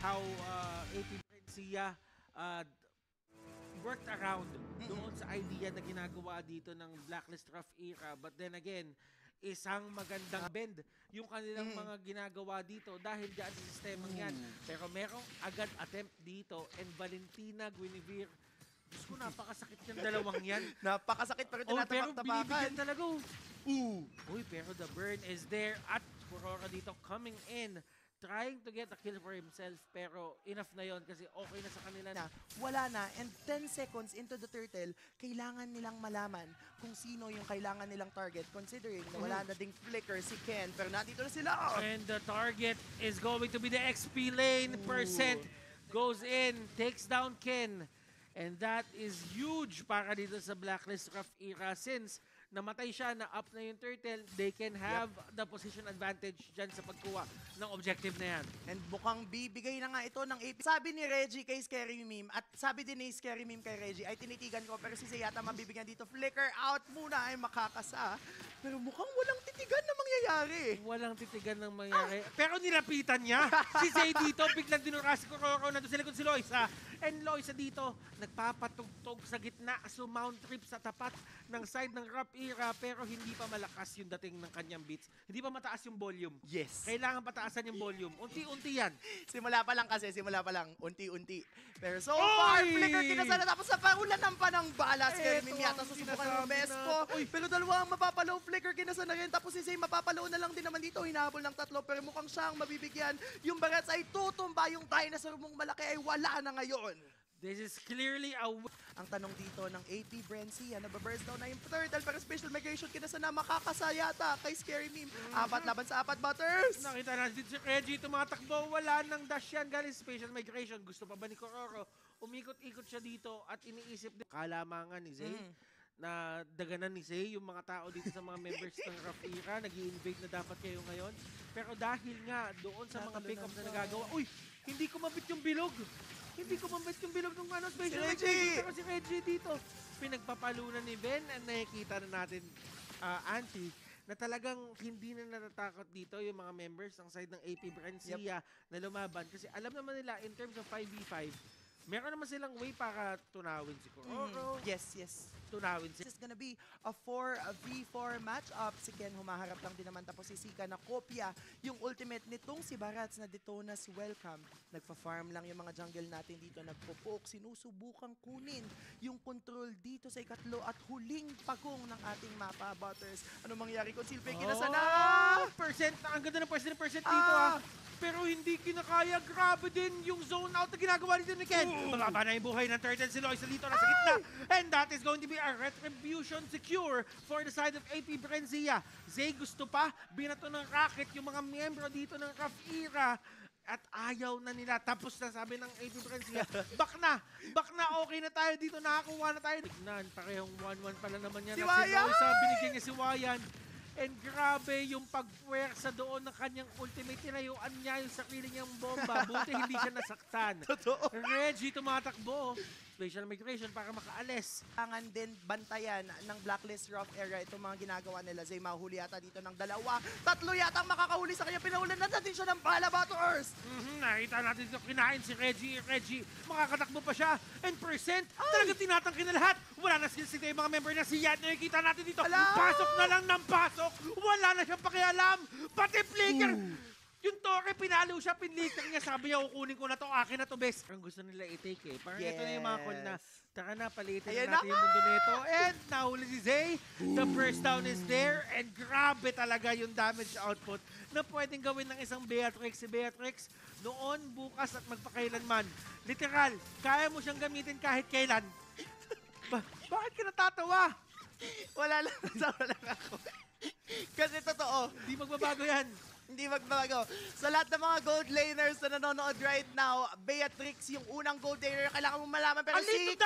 how AP Francia uh, worked around doon sa idea na ginagawa dito ng Blacklist Rough Era. But then again, isang magandang bend yung kanilang mga ginagawa dito dahil dyan sa sistemang yan. Pero merong agad attempt dito and Valentina Guinevere, Diyos ko, napakasakit yung dalawang yan. Napakasakit pero Pero tinatapak-tapakan. binibigyan talaga. Uy, pero the burn is there at Kurora dito coming in, trying to get a kill for himself, pero enough na yon kasi okay na sa kanila na. Wala na. And 10 seconds into the turtle, kailangan nilang malaman kung sino yung kailangan nilang target considering na wala na ding flicker si Ken. Pero nandito na sila. And the target is going to be the XP lane. Percent goes in, takes down Ken. And that is huge para dito sa Blacklist Rough Era since namatay siya, na up na yung turtle, they can have the position advantage dyan sa pagkuha ng objective na yan. And mukhang bibigay na nga ito ng AP. Sabi ni Reggie kay Scary Meme at sabi din ni Scary Meme kay Reggie, ay tinitigan ko pero si Zay yata mabibigyan dito. Flicker out muna ay makakasa. Pero mukhang walang titigan na mangyayari. Walang titigan ng mangyari. Pero nilapitan niya. Si Zay dito, biglang dinura si Kuroro, nandun sa likod si Loisa. And Loisa dito, nagpapatugtog sa gitna, sumount trip sa tapat ng side ng Rough Era, pero hindi pa malakas yung dating ng kanyang beats. Hindi pa mataas yung volume. Yes. Kailangan pataasan yung volume. Unti-unti yan. Simula pa lang kasi, simula pa lang. Unti-unti. Pero so far, flicker kinasala tapos sa paulanan pa ng balas. Kaya Mimi yata susubukan yung best ko. Pero dalawa ang mapapalaw. Flicker kinasala rin. Tapos si Zay mapapalaw na lang din naman dito. Hinahabol ng tatlo. Pero mukhang siyang mabibigyan. Yung Barrets ay tutumba. Yung dinosaur mong malaki ay wala na ngayon. This is clearly a... Ang tanong dito ng AP Brency, nababurst down na yung turtle pero special migration kinasa na makakasayata kay Scary Meme. 4 laban sa 4 Butters. Nakita natin si Reggie tumatakbo, wala nang dash yan galing special migration. Gusto pa ba ni Kuroro? Umikot-ikot siya dito at iniisip din kalamangan ni Zay na daganan ni Zay yung mga tao dito sa mga members ng Rough Era, nag-i-invade na dapat kayo ngayon. Pero dahil nga doon sa mga pick-up na nagagawa, uy, hindi ko mabit yung bilog. Hindi ko mabit yung bilog ng special migration. Pero si Reggie dito, pinagpapalunan ni Ben at nakikita na natin, Auntie, na talagang hindi na natatakot dito yung mga members ng side ng AP Brancia na lumaban. Kasi alam naman nila, in terms of 5v5, meron naman silang way para tunawin si Kuroro. Yes. Tunawin si... This is gonna be a 4v4 matchup. Si Ken humaharap lang din naman tapos si Sika na kopya yung ultimate nitong si Barats na Detona's welcome. Nagpa-farm lang yung mga jungle natin dito. Nagpo-poke. Sinusubukang kunin yung control dito sa ikatlo at huling pagong ng ating mapa, Butters. Ano mangyari kung Silvay kinasa na? Percent! Ang ganda ng percent dito Pero hindi kinakaya. Grabe din yung zone out na ginagawa dito ni Ken. Mababa na yung buhay ng turtle. Si Loisa dito nasa gitna. And that is going to be a retribution secure for the side of AP Brenzia. Zay gusto pa. Binato ng racket yung mga miyembro dito ng Rough Era. At ayaw na nila. Tapos na sabi ng AP Brenzia, back na, okay na tayo dito. Nakakuha na tayo. Tignan, parehong 1-1 pala naman yan. Si Wayan! Binigyan niya si Wayan. And grabe yung pagpuwersa doon ng kanyang ultimate. Tinayuan niya yung sarili niyang bomba. Buti hindi siya nasaktan. Totoo. Reggie tumatakbo. Special migration para makaalis. Kailangan din bantayan ng Blacklist Rough Era itong mga ginagawa nila. Zay mahuli yata dito ng 2. 3 yata ang makakahuli sa kanya. Pinaulan na natin siya ng bala, Butters. Nakita natin dito kinain si Reggie. Makakatakbo pa siya. And percent, talaga tinatangkin na lahat. Wala na skill set yung mga member na si Yan. Nakikita natin dito. Pasok na lang ng pasok. Wala na siyang pakialam. Pati flicker. Yung Torre, pinalo siya, pinlicker niya. Sabi niya, kukunin ko na to, akin na to, best. Ang gusto nila i-take Parang ito na yung mga call na, tara na, palitin na natin yung mundo nito. And nahuli si Zay. The first down is there. And grabe talaga yung damage output na pwedeng gawin ng isang Beatrix. Si Beatrix, noon, bukas at magpakailanman. Literal, kaya mo siyang gamitin kahit kailan. Bakit ka natatawa? Wala lang ako. Kasi totoo. Hindi magbabago yan. Hindi magbago. Sa lahat ng mga gold laners na nanonood right now, Beatrix yung unang gold laner, kailangan mo malaman. Pero Sika,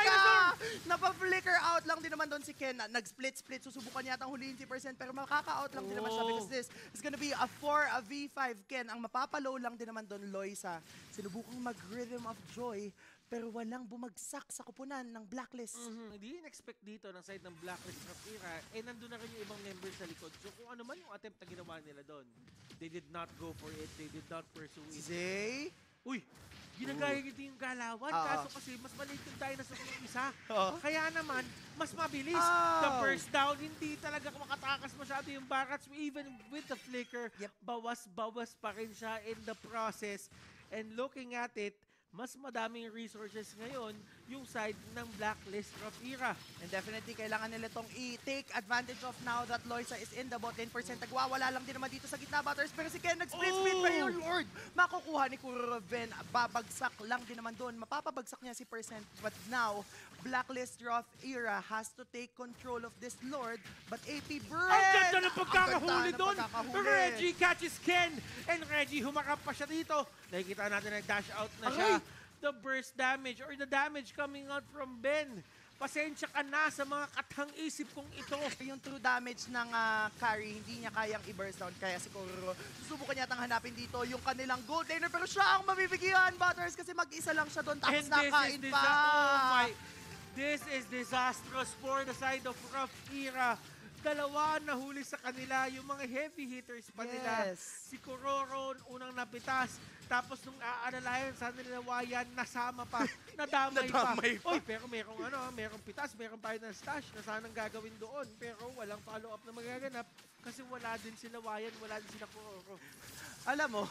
napa-flicker out lang din naman doon si Ken. Nag-split-split, susubukan yatang huliin si Percent, pero makaka-out lang din naman siya because this is gonna be a 4v5 Ken. Ang mapapalow lang din naman doon, Loisa. Sinubukang mag-rhythm of joy, pero walang bumagsak sa kupunan ng Blacklist. Hindi in-expect dito ng side ng Blacklist Rough Era, nandun na rin yung ibang members sa likod. So kung ano man yung attempt na ginawa nila doon, they did not go for it, they did not pursue it. Zay? Uy, ginagaya nito yung galawan. Oo. Kaso kasi mas maliit yung dinosaur yung isa. Oo. Kaya naman, mas mabilis. Oh. The first down, hindi talaga makatakas masyado yung Barats. Even with the flicker, Yep. bawas-bawas pa rin siya in the process. And looking at it, mas madaming resources ngayon yung side ng Blacklist of Era. And definitely, kailangan nila itong i-take advantage of now that Loisa is in the bot lane. Percent nagwawala lang din naman dito sa gitna, Butters. Pero si Ken nag-split pa yung Lord. Makukuha ni Kuroven. Babagsak lang din naman doon. Mapapabagsak niya si Percent. But now, Blacklist Roth Era has to take control of this Lord. But AP Bren! Ang ganda ng pagkakahuli Ang doon! ganda ng pagkakahuli. Reggie catches Ken! And Reggie humakap pa siya dito. Nakikita natin na dash out na siya. The burst damage or the damage coming out from Ben. Pasensya ka na sa mga katang-isip kong ito. Yung true damage ng carry, hindi niya kayang i-burst down. Kaya si Kuro, susubukan niya hanapin dito yung kanilang gold laner. Pero siya ang mabibigyan, Butters, kasi mag-isa lang siya doon. Tapos nakain pa. This is disastrous for the side of Rough Era. Dalawa nahuli sa kanila, yung mga heavy hitters pa nila. Yes. Si Kuroro unang napitas. Tapos nung aalalayan sa nilawayan, nasama pa, nadamay pa. Oy, pero merong pitas, merong final stash na sanang gagawin doon. Pero walang follow-up na magaganap kasi wala din sila Wayan, wala din sila Kuroro. Alam mo,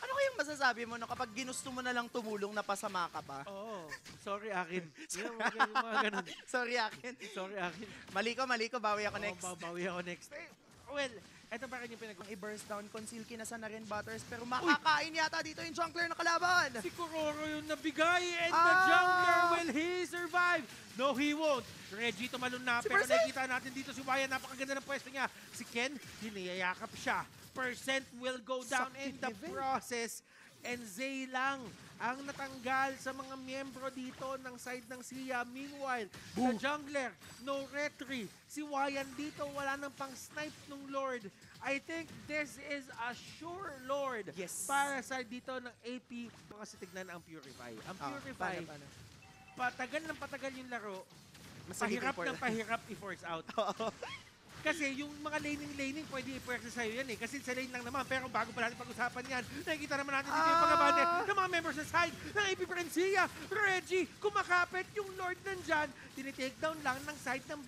ano kayang masasabi mo no, kapag ginusto mo na lang tumulong, napasama ka pa? Oo, sorry akin. Yung mga ganun. Sorry akin. Sorry akin. Mali ko, bawi ako next. Babawi ako next. Well, eto pa rin yung I-burst down, conceal kinasa na rin, Butters, pero makakain yata dito yung jungler na kalaban. Si Kuroro yung nabigay and the jungler, will he survive? No, he won't. Reggie tumalon na, pero nakikita natin dito si Wayan, napakaganda ng pwesto niya. Si Ken, hiniyayakap siya. Percent will go down in the process. And Zay lang ang natanggal sa mga miyembro dito ng side ng Sia. Meanwhile, the jungler, no retry. Si Wayan dito, wala nang pang-snipe ng Lord. I think this is a sure Lord para sa dito ng AP. Kasi tignan ang Purify. Ang Purify, patagal ng patagal yung laro, pahirap ng pahirap i-force out. Kasi yung mga laning, pwede i-practice sa'yo yan eh. Kasi sa lane lang naman. Pero bago pa natin pag-usapan yan, nakikita naman natin dito yung pagkabate ng mga members sa side ng AP Francia. Reggie, kumakapit yung Lord nandyan. Tinitake down lang ng side ng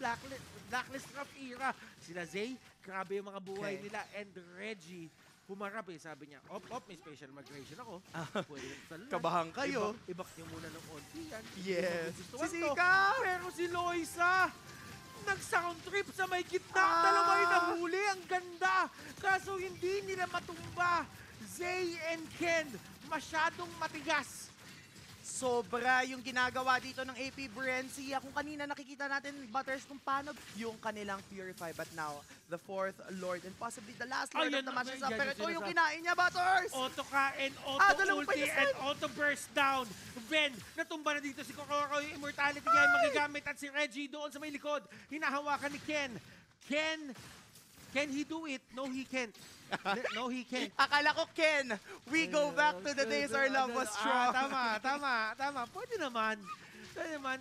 Blacklist Rough Era. Sila Zay, grabe yung mga buhay nila. And Reggie, humarap eh. Sabi niya, may special migration ako. Pwede na sa Kabahan kayo. Ibak niyo muna ng onti yan. Yes. Si Sika! Pero si Loisa, nag-sound trip sa may gitna. Dalawa yung nahuli. Ang ganda. Kaso hindi nila matumba. Zay and Ken, masyadong matigas. Sobra yung ginagawa dito ng AP Brencia. Kung kanina nakikita natin, Butters, kung paano yung kanilang Purify. But now, the fourth Lord and possibly the last Lord of the matches up. Pero ito yung kinain niya, Butters! Auto kain, auto ulti, and auto burst down. Ben, natumba na dito si Kokoro. Yung immortality niya ay magagamit. At si Reggie doon sa may likod. Hinahawakan ni Ken. Can he do it? No, he can't. No, he can't. Akala ko, Ken, we go back to the days our love was strong. Tama. Pwede naman.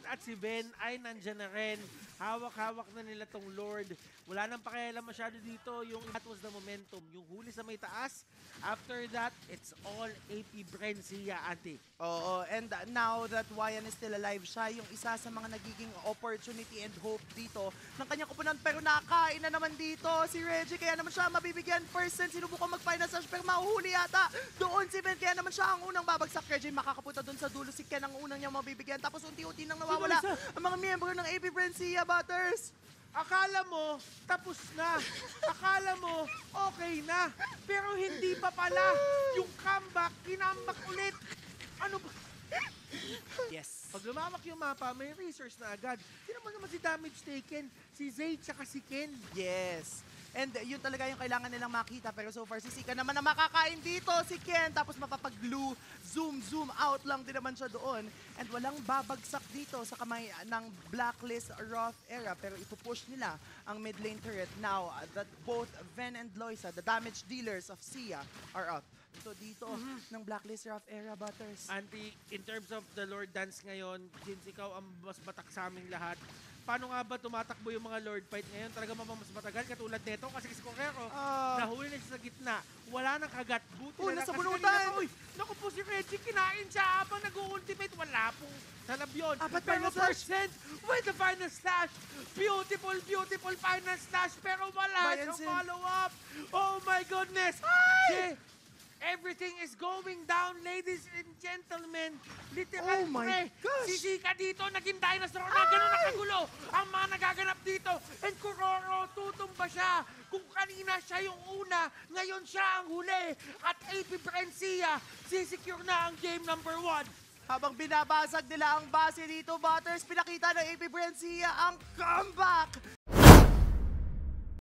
At si Ben ay nandyan na rin. Hawak-hawak na nila tong Lord. Wala nang pakialam masyado dito. That was the momentum. Yung huli sa may taas. After that, it's all AP Brencia, ate. Oo, and now that Wayan is still alive, siya yung isa sa mga nagiging opportunity and hope dito ng kanyang kupunan. Pero nakain na naman dito si Reggie, kaya naman siya mabibigyan percent. Sinubukan mag-final slash pero mahuhuli yata. Doon si Ben, kaya naman siya ang unang babagsak. Reggie makakapunta doon sa dulo. Si Ken ang unang niya mabibigyan. Tapos unti-unti nang nawawala ang mga miyembro ng AP Brencia, Butters. Akala mo, tapos na. Akala mo, okay na. Pero hindi pa pala. Yung comeback, kinambak ulit. Ano ba? Yes. Pag lumawak yung mapa, may resource na agad. Sino naman si damage taken? Si Zay tsaka si Ken. Yes. And yun talaga yung kailangan nilang makita. Pero so far, si Sika naman na makakain dito. Si Ken, tapos mapapag-glue. Zoom out lang din naman siya doon. And walang babagsak dito sa kamay ng Blacklist Roth Era. Pero ipupush nila ang mid lane turret now that both Ven and Loisa, the damage dealers of Sia, are up. So dito ng Blacklist Rough Era, Butters. Auntie, in terms of the Lord Dance ngayon, since ikaw ang mas batak sa aming lahat, paano nga ba tumatakbo yung mga Lord Fight ngayon? Talaga mas matagal katulad nito kasi si Kokero, nahuli na siya sa gitna. Wala nang kagat. Buti na lang nasa kasi bunutan! kanina, naku po si Reggie, kinain ultimate, wala pong talab yun. But Pero final slash. percent with the final slash. Beautiful, beautiful final slash. Pero wala Bayan siyang Sin. follow-up. Oh my goodness. Everything is going down, ladies and gentlemen. Literal, Oh my pre. gosh. Si Zika dito, naging dinosaur na. Ganun na kagulo ang mga nagaganap dito. And Kuroro, tutumba siya. Kung kanina siya yung una, ngayon siya ang huli. At AP Brencia, sisecure na ang game number 1. Habang binabasag nila ang base dito, Butters, pinakita ng AP Brencia ang comeback